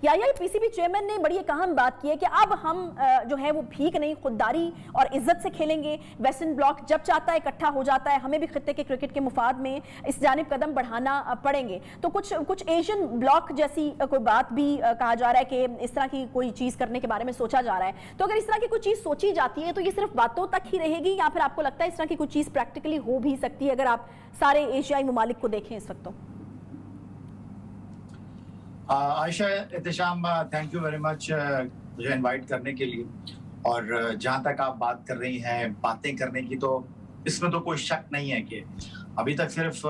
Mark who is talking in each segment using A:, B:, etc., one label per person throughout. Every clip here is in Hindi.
A: या पीसीबी चेयरमैन ने बड़ी एक अहम बात की है कि अब हम जो है वो भीख नहीं, खुददारी और इज्जत से खेलेंगे। वेस्टर्न ब्लॉक जब चाहता है इकट्ठा हो जाता है, हमें भी खित्ते के क्रिकेट के मुफाद में इस जानिब कदम बढ़ाना पड़ेंगे। तो कुछ एशियन ब्लॉक जैसी कोई बात भी कहा जा रहा है कि इस तरह की कोई चीज करने के बारे में सोचा जा रहा है। तो अगर इस तरह की कोई चीज सोची जाती है तो ये सिर्फ बातों तक ही रहेगी, या फिर आपको लगता है इस तरह की कोई चीज प्रैक्टिकली हो भी सकती है अगर आप सारे एशियाई ममालिक को देखें इस वक्त? तो
B: Ayesha, Ehtesham, thank you very much मुझे इनवाइट करने के लिए। और जहां तक आप बात कर रही हैं बातें करने की, तो इसमें तो कोई शक नहीं है कि अभी तक सिर्फ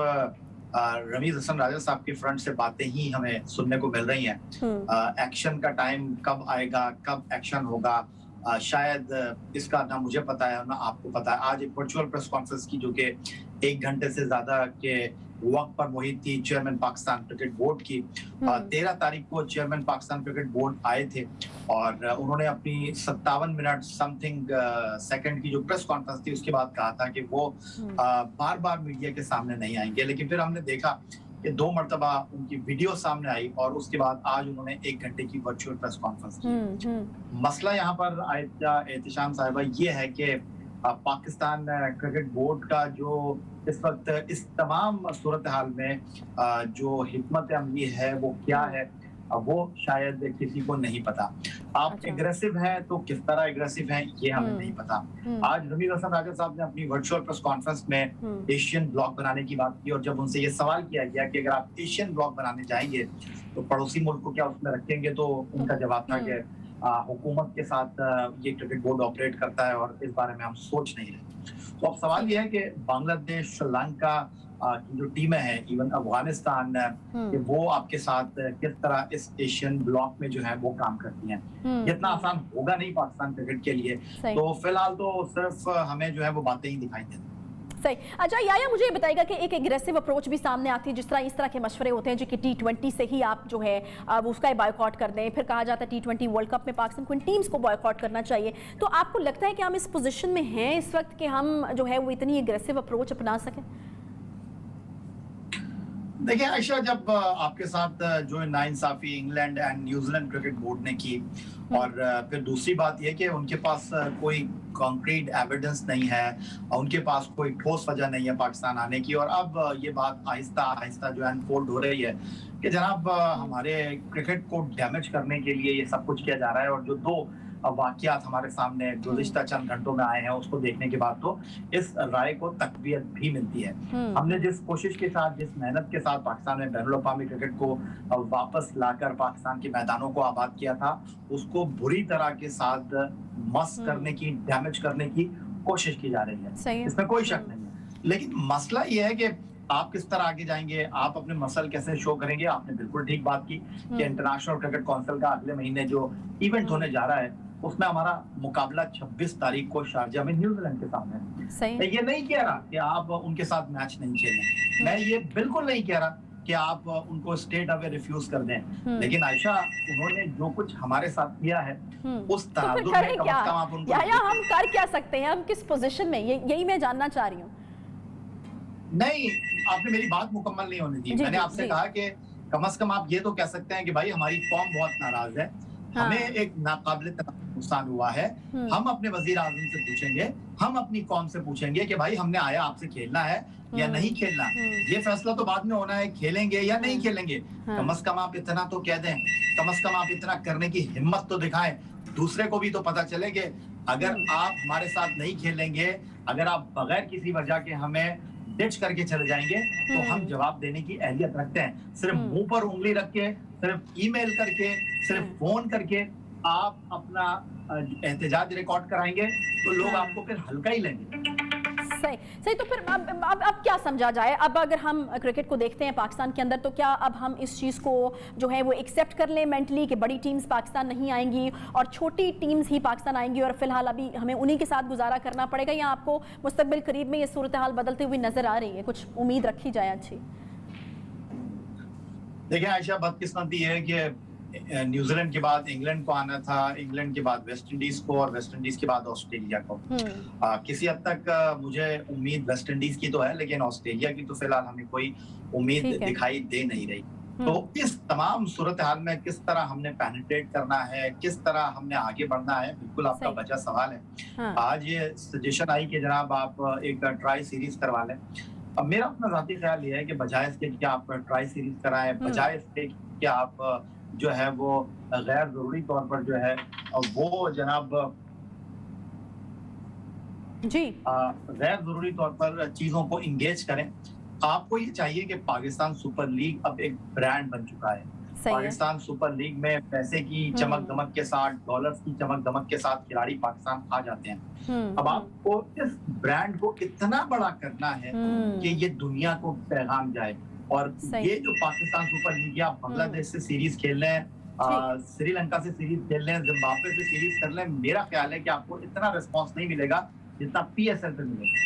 B: रमीज हसन राजा साहब के फ्रंट से बातें ही हमें सुनने को मिल रही हैं। एक्शन का टाइम कब आएगा, कब एक्शन होगा, शायद इसका ना मुझे पता है ना आपको पता है। आज एक वर्चुअल प्रेस कॉन्फ्रेंस की जो कि 1 घंटे से ज्यादा के वक्त पर मुहित थी चेयरमैन पाकिस्तान क्रिकेट बोर्ड की। 13 तारीख को चेयरमैन पाकिस्तान क्रिकेट बोर्ड आए थे और उन्होंने अपनी 57 मिनट समथिंग सेकंड की जो प्रेस कॉन्फ्रेंस थी उसके बाद कहा था कि वो बार बार मीडिया के सामने नहीं आएंगे। लेकिन फिर हमने देखा कि 2 मरतबा उनकी वीडियो सामने आई और उसके बाद आज उन्होंने 1 घंटे की वर्चुअल प्रेस कॉन्फ्रेंस की। मसला यहाँ पर एहतशाम साहिबा ये है कि पाकिस्तान क्रिकेट बोर्ड का जो इस वक्त इस तमाम सूरत हाल में जो हिकमत अमली है वो क्या है वो शायद किसी को नहीं पता। आप एग्रेसिव हैं तो किस तरह एग्रेसिव हैं ये हमें नहीं पता। आज रमीज हसन राजा साहब ने अपनी वर्चुअल प्रेस कॉन्फ्रेंस में एशियन ब्लॉक बनाने की बात की और जब उनसे ये सवाल किया गया कि अगर आप एशियन ब्लॉक बनाने जाएंगे तो पड़ोसी मुल्क को क्या उसमें रखेंगे, तो उनका जवाब था कि हुकूमत के साथ ये क्रिकेट बोर्ड ऑपरेट करता है और इस बारे में हम सोच नहीं रहे। तो अब सवाल ये है कि बांग्लादेश, श्रीलंका की जो टीमें हैं, इवन अफगानिस्तान, कि वो आपके साथ किस तरह इस एशियन ब्लॉक में जो है वो काम करती हैं। ये इतना आसान होगा नहीं पाकिस्तान क्रिकेट के लिए। तो फिलहाल तो सिर्फ हमें जो है वो बातें ही दिखाई देती।
A: सही। अच्छा याया, मुझे ये बताइएगा कि एक एग्रेसिव अप्रोच भी सामने आती है, जिस तरह इस तरह के मशवरे होते हैं जो कि T20 से ही आप जो है वो उसका बॉयकॉट कर दें। फिर कहा जाता है T20 वर्ल्ड कप में पाकिस्तान को इन टीम्स को बॉयकॉट करना चाहिए। तो आपको लगता है कि हम इस पोजीशन में हैं इस वक्त कि हम जो है वो इतनी एग्रेसिव अप्रोच अपना सकें?
B: देखिए आयशा, जब आपके साथ जो नाइंसाफी England and New Zealand cricket board ने की और फिर दूसरी बात यह कि उनके पास कोई कॉन्क्रीट एविडेंस नहीं है, उनके पास कोई ठोस वजह नहीं है पाकिस्तान आने की, और अब ये बात आहिस्ता आहिस्ता जो है अनफोल्ड हो रही है कि जनाब हमारे क्रिकेट को डैमेज करने के लिए ये सब कुछ किया जा रहा है। और जो 2 वाकयात हमारे सामने गुज़िश्ता चंद घंटों में आए हैं उसको देखने के बाद तो इस राय को तकवीयत भी मिलती है। हमने जिस कोशिश के साथ, जिस मेहनत के साथ पाकिस्तान में बैनुल अक़वामी क्रिकेट को वापस लाकर पाकिस्तान के मैदानों को आबाद किया था, उसको बुरी तरह के साथ मस करने की, डैमेज करने की कोशिश की जा रही है, इसमें कोई शक नहीं है। लेकिन मसला ये है कि आप किस तरह आगे जाएंगे, आप अपने मसल कैसे शो करेंगे। आपने बिल्कुल ठीक बात की कि इंटरनेशनल क्रिकेट काउंसिल का अगले महीने जो इवेंट होने जा रहा है उसमें हमारा मुकाबला 26 तारीख को शारजा में न्यूजीलैंड के सामने है। ये नहीं कह रहा कि आप उनके साथ मैच नहीं खेलें, मैं ये बिल्कुल नहीं कह रहा कि आप उनको स्टेट अवे रिफ्यूज कर दें। लेकिन आयशा, उन्होंने जो कुछ हमारे साथ किया है उस तनाजुर में कम से कम आप उनको
A: हम कर क्या सकते हैं, हम किस पोजीशन में, यही मैं जानना चाह रही हूँ।
B: नहीं, आपने मेरी बात मुकम्मल नहीं होने दी। मैंने आपसे कहा कि कम से कम आप ये तो कह सकते हैं कि भाई हमारी कौम बहुत नाराज है, हमें एक नाकाबिल नुकसान हुआ है, हम अपने वजीर आज़म से पूछेंगे, हम अपनी कौम से पूछेंगे कि भाई हमने आया आपसे खेलना है या नहीं खेलना। ये फैसला तो बाद में होना है, खेलेंगे या नहीं खेलेंगे। कम से कम आप इतना तो कह दें, कम से कम आप इतना करने की हिम्मत तो दिखाएं, दूसरे को भी तो पता चले कि अगर आप हमारे साथ नहीं खेलेंगे, अगर आप बगैर किसी वजह के हमें डिच करके चले जाएंगे तो हम जवाब देने की अहलियत रखते हैं। सिर्फ मुंह पर उंगली रख के, सिर्फ ईमेल करके, सिर्फ फोन करके आप अपना एहतजाज रिकॉर्ड कराएंगे तो लोग आपको फिर हल्का ही लेंगे।
A: सही। तो फिर अब क्या समझा जाए? अब अगर हम क्रिकेट को देखते हैं पाकिस्तान के अंदर, तो क्या अब हम इस चीज़ को जो है वो एक्सेप्ट कर लें मेंटली कि बड़ी टीम्स पाकिस्तान नहीं आएंगी और छोटी टीम्स ही पाकिस्तान आएंगी और फिलहाल अभी हमें उन्हीं के साथ गुजारा करना पड़ेगा, या आपको मुस्तकबिल करीब में ये सूरत हाल बदलते हुए नजर आ रही है? कुछ उम्मीद रखी जाए अच्छी?
B: देखिए आयशा, बदकिस्मती है कि न्यूजीलैंड के बाद इंग्लैंड को आना था, इंग्लैंड के बाद वेस्ट इंडीज को और वेस्ट इंडीज के बाद ऑस्ट्रेलिया को। किसी हद तक मुझे उम्मीद वेस्ट इंडीज की तो है, लेकिन ऑस्ट्रेलिया की तो फिलहाल हमें कोई उम्मीद दिखाई दे नहीं रही। तो इस तमाम सूरत हाल में किस तरह हमने पेनिट्रेट करना है, किस तरह हमने आगे बढ़ना है, बिल्कुल आपका
A: सही।
B: बचा सवाल है।
A: हाँ।
B: आज ये सजेशन आई कि जनाब आप एक ट्राई सीरीज करवा लें। अब मेरा अपना ज़ाती ख्याल ये है कि बजाय इसके कि आप ट्राई सीरीज कराएं, बजाय इसके कि आप जो है वो गैर ज़रूरी तौर पर जो है वो जनाब
A: जी।
B: गैर ज़रूरी तौर पर चीज़ों को इंगेज करें। आपको ये चाहिए कि पाकिस्तान सुपर लीग अब एक ब्रांड बन चुका है।
A: सही है।
B: पाकिस्तान सुपर लीग में पैसे की चमक दमक के साथ, डॉलर्स की चमक दमक के साथ खिलाड़ी पाकिस्तान आ जाते हैं। अब आपको इस ब्रांड को इतना बड़ा करना है कि ये दुनिया को पैगाम जाए। और
A: सही।
B: ये जो पाकिस्तान सुपर लीग है, आप बांग्लादेश से सीरीज खेल रहे हैं, श्रीलंका से सीरीज खेल रहे हैं, जिम्बाब्वे से सीरीज कर रहे हैं, मेरा ख्याल है कि आपको इतना रिस्पॉन्स नहीं मिलेगा जितना पीएसएल पे मिलेगा।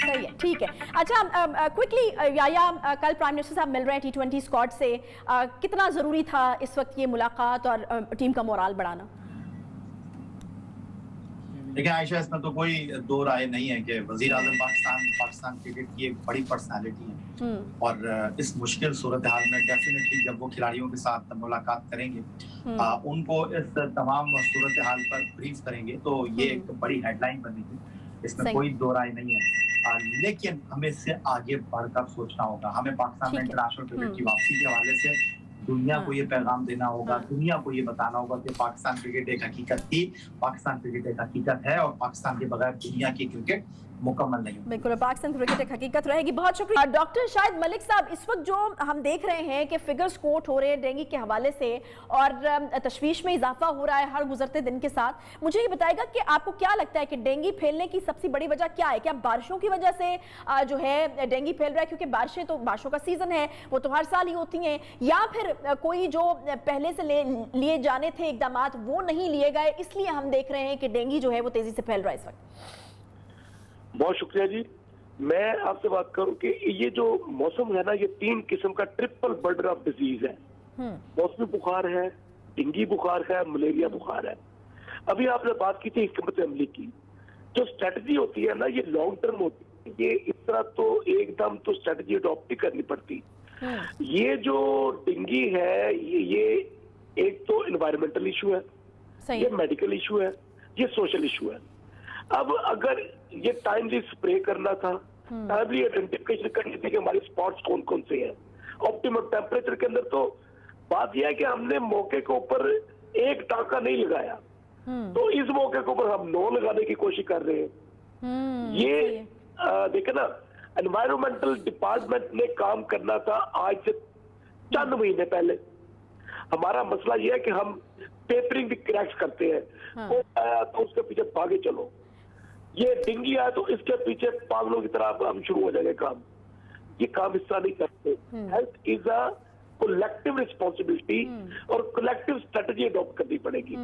A: सही है, ठीक है। अच्छा, क्विकली याया, कल प्राइम मिनिस्टर साहब मिल रहे हैं T20 स्क्वाड से, कितना ज़रूरी था इस वक्त ये मुलाकात और टीम का मोराल बढ़ाना?
B: देखिए आयशा, इसमें तो कोई दो राय नहीं है कि वजीर आज़म पाकिस्तान क्रिकेट की एक बड़ी पर्सनालिटी है और इस मुश्किल सूरत हाल में डेफिनेटली जब वो खिलाड़ियों के साथ मुलाकात करेंगे, उनको इस तमाम सूरत हाल पर ब्रीफ करेंगे, तो ये एक बड़ी हेडलाइन बनेगी, इसमें कोई दो राय नहीं है। लेकिन हमें इससे आगे बढ़कर सोचना होगा। हमें पाकिस्तान में इंटरनेशनल क्रिकेट की वापसी के हवाले से दुनिया को ये पैगाम देना होगा, दुनिया को ये बताना होगा कि पाकिस्तान क्रिकेट एक हकीकत थी, पाकिस्तान क्रिकेट एक हकीकत है और पाकिस्तान के बगैर दुनिया की क्रिकेट मुकम्मल नहीं।
A: बिल्कुल, पाकिस्तान क्रिकेट एक हकीकत रहेगी। बहुत शुक्रिया डॉक्टर शाहिद मलिक साहब। इस वक्त जो हम देख रहे हैं कि फिगर्स कोट हो रहे हैं डेंगू के हवाले से और तशवीश में इजाफा हो रहा है हर गुजरते दिन के साथ, मुझे ये बताएगा कि आपको क्या लगता है कि डेंगू फैलने की सबसे बड़ी वजह क्या है? क्या बारिशों की वजह से जो है डेंगू फैल रहा है? क्योंकि बारिशों का सीजन है, वो तो हर साल ही होती हैं, या फिर कोई जो पहले से लिए जाने थे इकदाम वो नहीं लिए गए, इसलिए हम देख रहे हैं कि डेंगू जो है वो तेजी से फैल रहा है इस वक्त?
C: बहुत शुक्रिया जी। मैं आपसे बात करूं कि ये जो मौसम है ना, ये 3 किस्म का ट्रिपल बर्डन ऑफ डिजीज है। मौसमी बुखार है, डेंगू बुखार है, मलेरिया बुखार है। अभी आपने बात की थी हिकमत अमली की। जो स्ट्रेटजी होती है ना, ये लॉन्ग टर्म होती है, ये इस तरह तो एकदम तो स्ट्रेटजी अडॉप्ट करनी पड़ती। ये जो डेंगू है, ये एक तो एनवायरमेंटल इशू है, ये मेडिकल इशू है, ये सोशल इशू है। अब अगर ये टाइमली स्प्रे करना था, टाइमली आइडेंटिफिकेशन करनी थी कि हमारे स्पॉट्स कौन कौन से हैं, ऑप्टिमम टेम्परेचर के अंदर, तो बात यह है कि हमने मौके के ऊपर एक टाका नहीं लगाया, तो इस मौके के ऊपर हम 9 लगाने की कोशिश कर रहे हैं। ये देखे ना, एनवायरमेंटल डिपार्टमेंट ने काम करना था आज से चंद महीने पहले। हमारा मसला यह है कि हम पेपरिंग भी क्रैक्स करते हैं, तो उसके पीछे भागे चलो। ये डेंगू आया तो इसके पीछे पागलों की तरह हम शुरू हो जाएंगे काम। ये काम इस तरह नहीं करते। Health is a collective responsibility और कलेक्टिव स्ट्रेटजी अडॉप्ट करनी पड़ेगी।